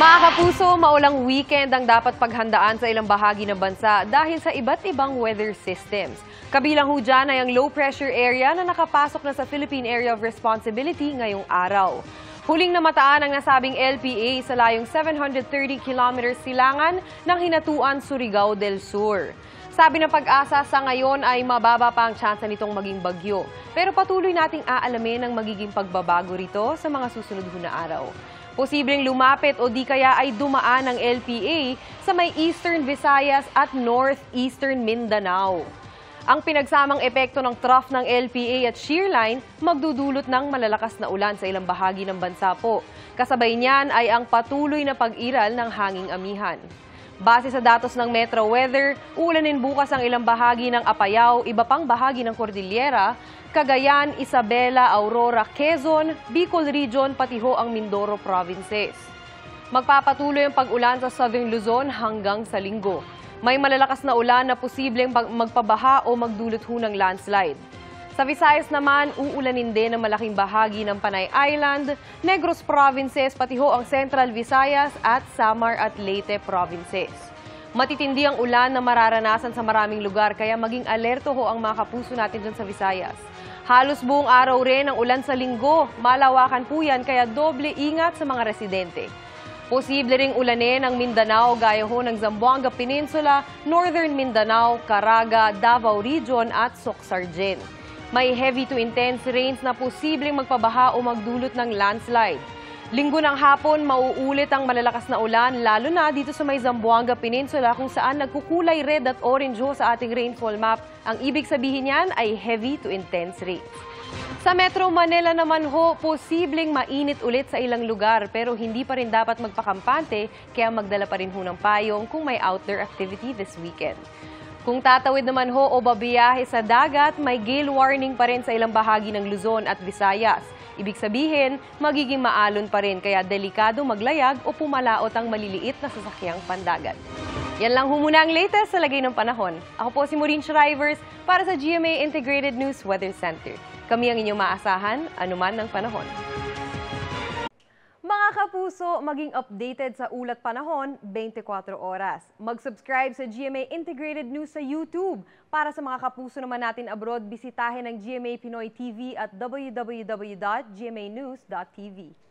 Mga kapuso, maulang weekend ang dapat paghandaan sa ilang bahagi ng bansa dahil sa iba't ibang weather systems. Kabilang ho dyan ay ang low pressure area na nakapasok na sa Philippine Area of Responsibility ngayong araw. Huling namataan ang nasabing LPA sa layong 730 kilometers silangan ng Hinatuan, Surigao del Sur. Sabi ng Pag-asa, sa ngayon ay mababa pa ang tsansa nitong maging bagyo. Pero patuloy nating aalamin ang magiging pagbabago rito sa mga susunod na araw. Posibleng lumapit o di kaya ay dumaan ang LPA sa may Eastern Visayas at Northeastern Mindanao. Ang pinagsamang epekto ng trough ng LPA at shear line magdudulot ng malalakas na ulan sa ilang bahagi ng bansa po. Kasabay niyan ay ang patuloy na pag-iral ng hanging amihan. Base sa datos ng Metro Weather, uulanin bukas ang ilang bahagi ng Apayao, iba pang bahagi ng Cordillera, Cagayan, Isabela, Aurora, Quezon, Bicol Region, pati ho ang Mindoro Provinces. Magpapatuloy ang pag-ulan sa Southern Luzon hanggang sa Linggo. May malalakas na ulan na posibleng magpabaha o magdulot ho ng landslide. Sa Visayas naman, uulanin din ang malaking bahagi ng Panay Island, Negros Provinces, pati ho ang Central Visayas at Samar at Leyte Provinces. Matitindi ang ulan na mararanasan sa maraming lugar kaya maging alerto ho ang mga kapuso natin dyan sa Visayas. Halos buong araw rin ang ulan sa Linggo. Malawakan po yan kaya doble ingat sa mga residente. Posible ring ulanin ang Mindanao gaya ho ng Zamboanga Peninsula, Northern Mindanao, Caraga, Davao Region at Soc-Sargen. May heavy to intense rains na posibleng magpabaha o magdulot ng landslide. Linggo ng hapon, mauulit ang malalakas na ulan, lalo na dito sa may Zamboanga Peninsula kung saan nagkukulay red at orange ho sa ating rainfall map. Ang ibig sabihin niyan ay heavy to intense rains. Sa Metro Manila naman ho, posibleng mainit ulit sa ilang lugar pero hindi pa rin dapat magpakampante kaya magdala pa rin ho ng payong kung may outdoor activity this weekend. Kung tatawid naman ho o babiyahe sa dagat, may gale warning pa rin sa ilang bahagi ng Luzon at Visayas. Ibig sabihin, magiging maalon pa rin kaya delikado maglayag o pumalaot ang maliliit na sasakyang pandagat. Yan lang ho muna ang latest sa lagay ng panahon. Ako po si Maureen Shrivers para sa GMA Integrated News Weather Center. Kami ang inyong maasahan, anuman ng panahon. Mga kapuso, maging updated sa ulat panahon 24 oras. Mag-subscribe sa GMA Integrated News sa YouTube. Para sa mga kapuso naman natin abroad, bisitahin ang GMA Pinoy TV at www.gmanews.tv.